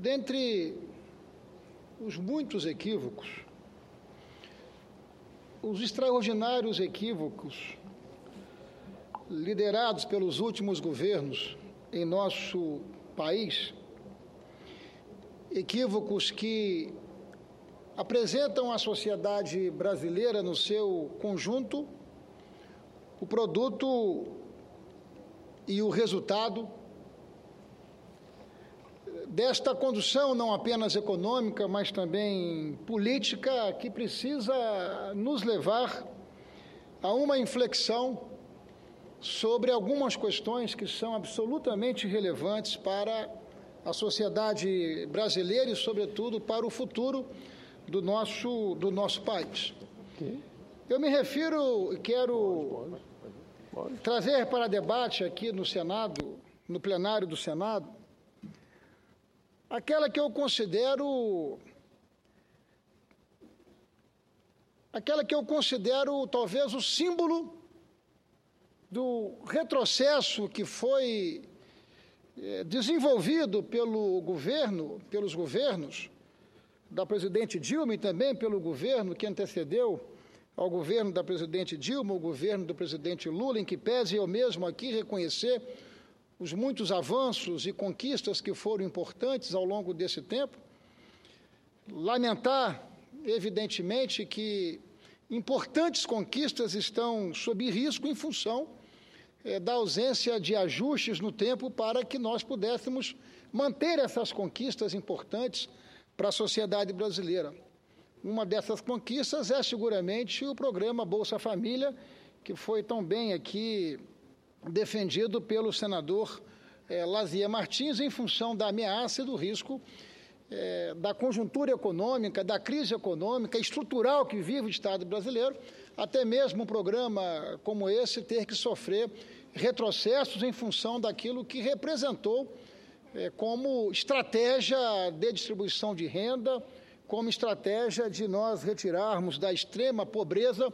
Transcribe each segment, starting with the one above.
Dentre os muitos equívocos, os extraordinários equívocos liderados pelos últimos governos em nosso país, equívocos que apresentam à sociedade brasileira no seu conjunto o produto e o resultado desta condução não apenas econômica, mas também política, que precisa nos levar a uma inflexão sobre algumas questões que são absolutamente relevantes para a sociedade brasileira e, sobretudo, para o futuro do nosso país. Eu me refiro, quero trazer para debate aqui no Senado, no plenário do Senado, aquela que eu considero talvez o símbolo do retrocesso que foi desenvolvido pelos governos da presidente Dilma e também pelo governo que antecedeu ao governo da presidente Dilma, o governo do presidente Lula, em que pese eu mesmo aqui reconhecer os muitos avanços e conquistas que foram importantes ao longo desse tempo, lamentar, evidentemente, que importantes conquistas estão sob risco em função da ausência de ajustes no tempo para que nós pudéssemos manter essas conquistas importantes para a sociedade brasileira. Uma dessas conquistas é seguramente o programa Bolsa Família, que foi tão bem aqui defendido pelo senador Lazia Martins, em função da ameaça e do risco da conjuntura econômica, da crise econômica estrutural que vive o Estado brasileiro, até mesmo um programa como esse ter que sofrer retrocessos em função daquilo que representou como estratégia de distribuição de renda, como estratégia de nós retirarmos da extrema pobreza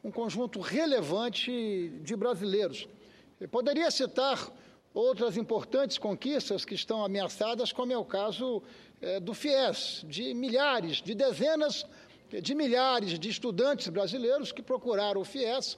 um conjunto relevante de brasileiros. Eu poderia citar outras importantes conquistas que estão ameaçadas, como é o caso do FIES, de milhares, de dezenas de milhares de estudantes brasileiros que procuraram o FIES,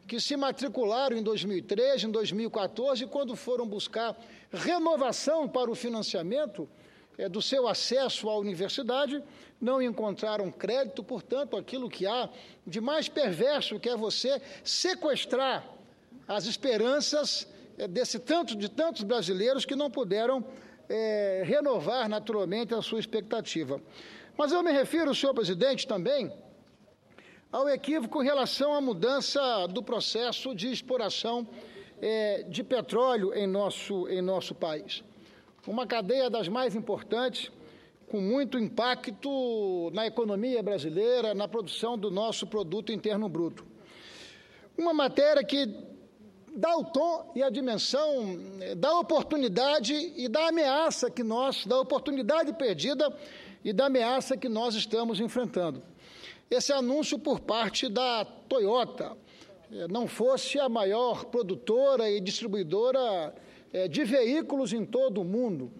que se matricularam em 2013, em 2014, quando foram buscar renovação para o financiamento do seu acesso à universidade, não encontraram crédito. Portanto, aquilo que há de mais perverso, que é você sequestrar as esperanças de tantos brasileiros que não puderam renovar naturalmente a sua expectativa. Mas eu me refiro, senhor presidente, também ao equívoco em relação à mudança do processo de exploração de petróleo em nosso país. Uma cadeia das mais importantes, com muito impacto na economia brasileira, na produção do nosso produto interno bruto. Uma matéria que dá o tom e a dimensão da oportunidade e da ameaça da oportunidade perdida e da ameaça que nós estamos enfrentando. Esse anúncio por parte da Toyota, não fosse a maior produtora e distribuidora de veículos em todo o mundo.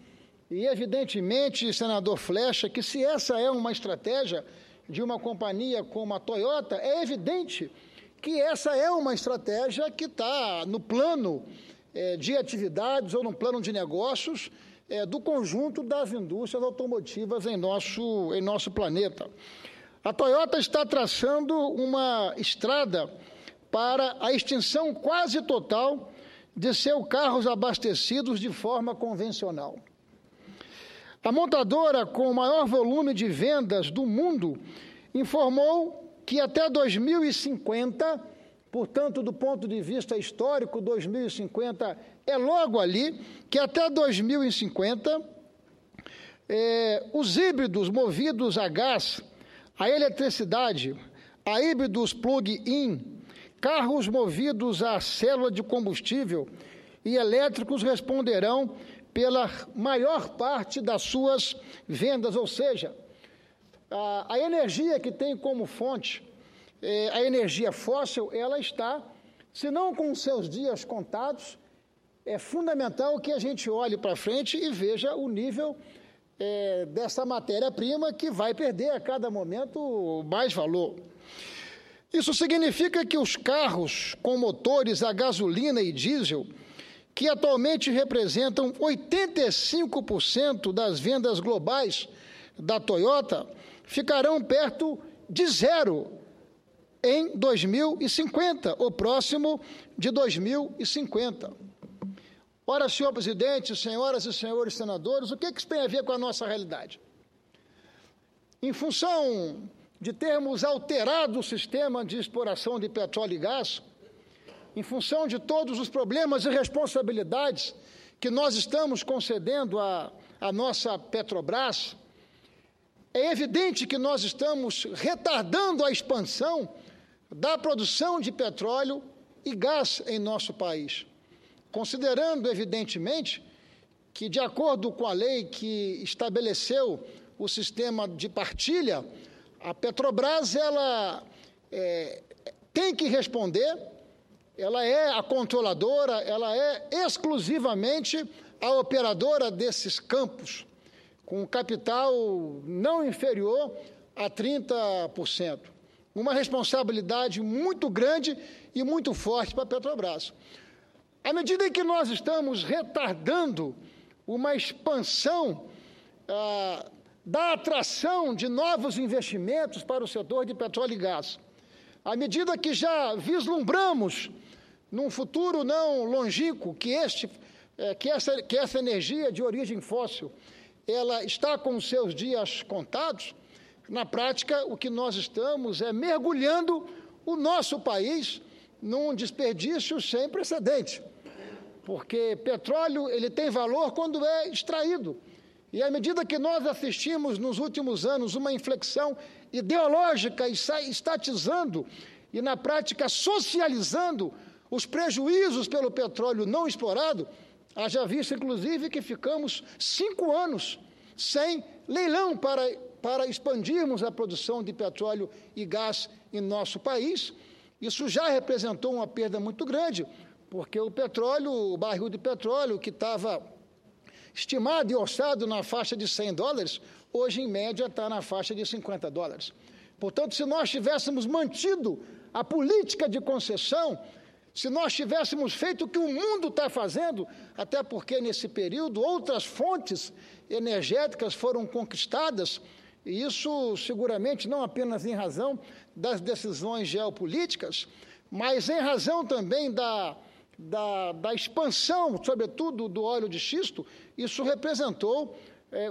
E, evidentemente, senador Flexa, que se essa é uma estratégia de uma companhia como a Toyota, é evidente que essa é uma estratégia que está no plano de atividades ou no plano de negócios do conjunto das indústrias automotivas em nosso planeta. A Toyota está traçando uma estrada para a extinção quase total de seus carros abastecidos de forma convencional. A montadora com o maior volume de vendas do mundo informou que até 2050, portanto, do ponto de vista histórico, 2050 é logo ali, que até 2050, os híbridos movidos a gás, a eletricidade, a híbridos plug-in, carros movidos a célula de combustível e elétricos responderão pela maior parte das suas vendas, ou seja, a energia que tem como fonte a energia fóssil, ela está, se não com seus dias contados, é fundamental que a gente olhe para frente e veja o nível dessa matéria-prima que vai perder a cada momento mais valor. Isso significa que os carros com motores a gasolina e diesel, que atualmente representam 85% das vendas globais da Toyota, ficarão perto de zero em 2050, ou próximo de 2050. Ora, senhor presidente, senhoras e senhores senadores, o que isso tem a ver com a nossa realidade? Em função de termos alterado o sistema de exploração de petróleo e gás, em função de todos os problemas e responsabilidades que nós estamos concedendo à nossa Petrobras, é evidente que nós estamos retardando a expansão da produção de petróleo e gás em nosso país, considerando, evidentemente, que, de acordo com a lei que estabeleceu o sistema de partilha, a Petrobras tem que responder, ela é a controladora, ela é exclusivamente a operadora desses campos, com capital não inferior a 30%. Uma responsabilidade muito grande e muito forte para a Petrobras. À medida em que nós estamos retardando uma expansão da atração de novos investimentos para o setor de petróleo e gás, à medida que já vislumbramos, num futuro não longínquo, que essa energia de origem fóssil ela está com os seus dias contados, na prática, o que nós estamos é mergulhando o nosso país num desperdício sem precedente, porque petróleo ele tem valor quando é extraído. E à medida que nós assistimos nos últimos anos uma inflexão ideológica e estatizando e, na prática, socializando os prejuízos pelo petróleo não explorado, haja visto, inclusive, que ficamos 5 anos sem leilão para expandirmos a produção de petróleo e gás em nosso país. Isso já representou uma perda muito grande, porque o barril de petróleo, que estava estimado e orçado na faixa de $100, hoje, em média, está na faixa de $50. Portanto, se nós tivéssemos mantido a política de concessão, se nós tivéssemos feito o que o mundo está fazendo, até porque, nesse período, outras fontes energéticas foram conquistadas, e isso, seguramente, não apenas em razão das decisões geopolíticas, mas em razão também da expansão, sobretudo, do óleo de xisto. Isso representou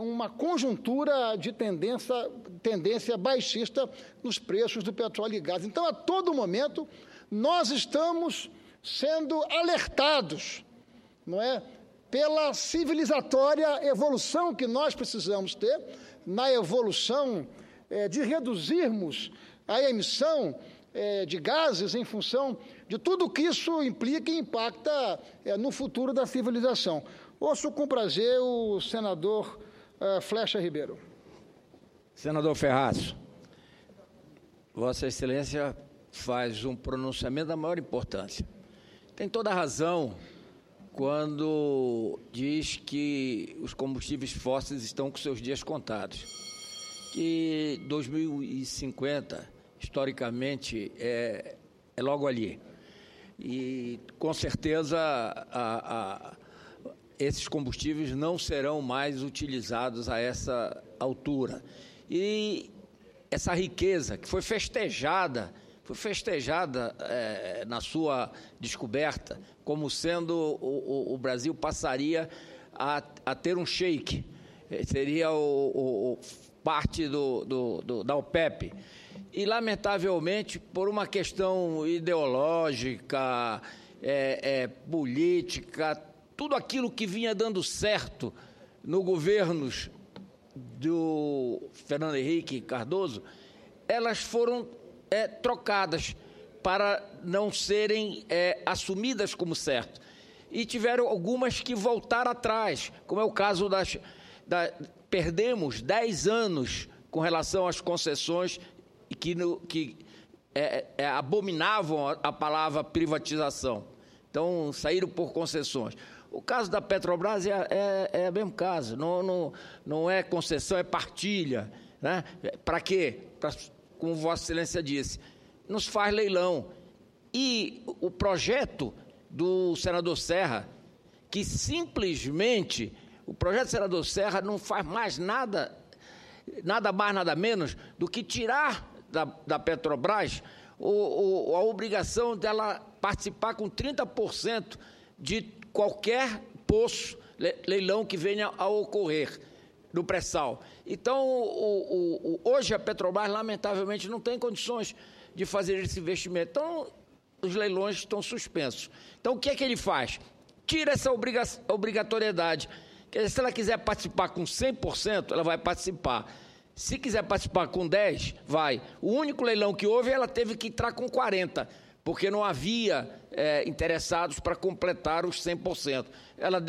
uma conjuntura de tendência baixista nos preços do petróleo e gás. Então, a todo momento, nós estamos sendo alertados, não é, pela civilizatória evolução que nós precisamos ter, na evolução de reduzirmos a emissão de gases em função de tudo que isso implica e impacta no futuro da civilização. Ouço com prazer o senador Flecha Ribeiro. Senador Ferraz, Vossa Excelência faz um pronunciamento da maior importância. Tem toda a razão quando diz que os combustíveis fósseis estão com seus dias contados, que 2050, historicamente, é logo ali. E, com certeza, esses combustíveis não serão mais utilizados a essa altura. E essa riqueza que foi festejada na sua descoberta, como sendo o Brasil passaria a ter um shake, seria parte da OPEP. E, lamentavelmente, por uma questão ideológica, política, tudo aquilo que vinha dando certo no governos do Fernando Henrique Cardoso, elas foram trocadas para não serem assumidas como certo. E tiveram algumas que voltar atrás, como é o caso perdemos 10 anos com relação às concessões que abominavam a palavra privatização. Então, saíram por concessões. O caso da Petrobras é o mesmo caso, não é concessão, é partilha. Né? Para quê? Como Vossa Excelência disse, nos faz leilão. E o projeto do senador Serra, que simplesmente, o projeto do senador Serra não faz mais nada mais, nada menos do que tirar da Petrobras a obrigação dela participar com 30% de qualquer poço, leilão que venha a ocorrer no pré-sal. Então, hoje a Petrobras, lamentavelmente, não tem condições de fazer esse investimento. Então, os leilões estão suspensos. Então, o que é que ele faz? Tira essa obrigatoriedade. Quer dizer, se ela quiser participar com 100%, ela vai participar. Se quiser participar com 10%, vai. O único leilão que houve, ela teve que entrar com 40%, porque não havia interessados para completar os 100%. Ela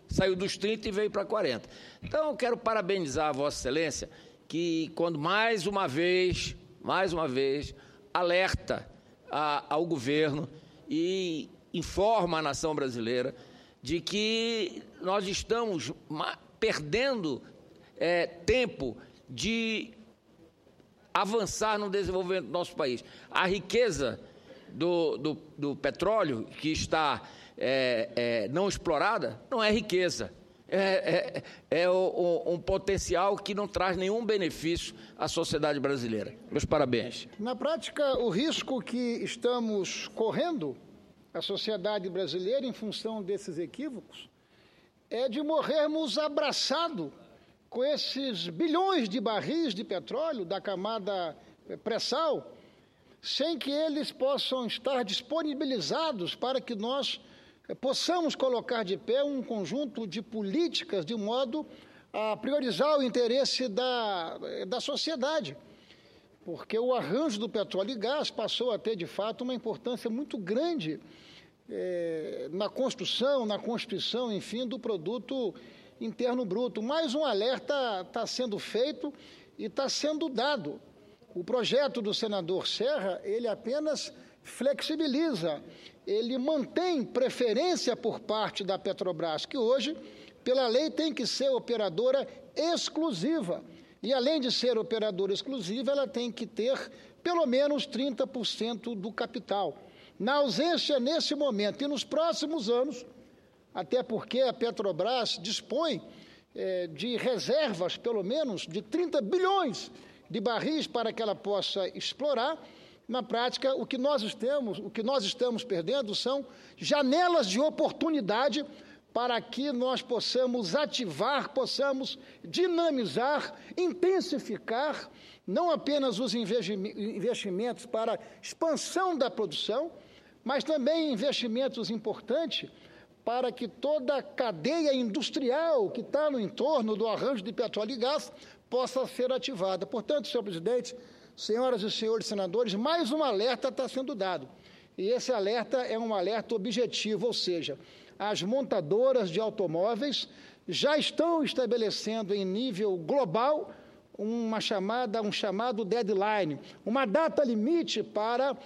saiu dos 30% e veio para 40%. Então, eu quero parabenizar a Vossa Excelência, que quando mais uma vez, alerta ao governo e informa a nação brasileira de que nós estamos perdendo tempo de avançar no desenvolvimento do nosso país. A riqueza do petróleo que está não explorada não é riqueza, é um potencial que não traz nenhum benefício à sociedade brasileira. Meus parabéns. Na prática, o risco que estamos correndo, a sociedade brasileira, em função desses equívocos, é de morrermos abraçados com esses bilhões de barris de petróleo da camada pré-sal, sem que eles possam estar disponibilizados para que nós possamos colocar de pé um conjunto de políticas de modo a priorizar o interesse da sociedade. Porque o arranjo do petróleo e gás passou a ter, de fato, uma importância muito grande na construção, na constituição, enfim, do produto interno bruto. Mais um alerta está sendo feito e está sendo dado. O projeto do senador Serra, ele apenas flexibiliza, ele mantém preferência por parte da Petrobras, que hoje, pela lei, tem que ser operadora exclusiva. E, além de ser operadora exclusiva, ela tem que ter pelo menos 30% do capital. Na ausência, nesse momento e nos próximos anos, até porque a Petrobras dispõe de reservas, pelo menos, de 30 bilhões de barris para que ela possa explorar. Na prática, o que nós estamos perdendo são janelas de oportunidade para que nós possamos ativar, possamos dinamizar, intensificar, não apenas os investimentos para expansão da produção, mas também investimentos importantes para que toda a cadeia industrial que está no entorno do arranjo de petróleo e gás possa ser ativada. Portanto, senhor presidente, senhoras e senhores senadores, mais um alerta está sendo dado. E esse alerta é um alerta objetivo, ou seja, as montadoras de automóveis já estão estabelecendo em nível global um chamado deadline, uma data limite para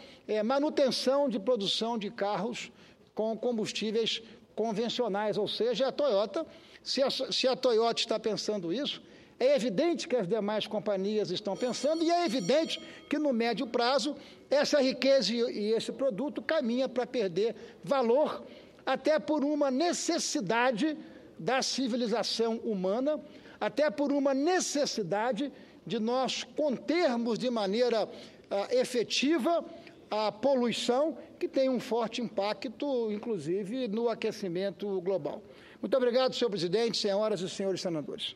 manutenção de produção de carros com combustíveis convencionais, ou seja, a Toyota, se a Toyota está pensando isso, é evidente que as demais companhias estão pensando e é evidente que no médio prazo essa riqueza e esse produto caminha para perder valor, até por uma necessidade da civilização humana, até por uma necessidade de nós contermos de maneira efetiva a poluição, que tem um forte impacto, inclusive, no aquecimento global. Muito obrigado, senhor presidente, senhoras e senhores senadores.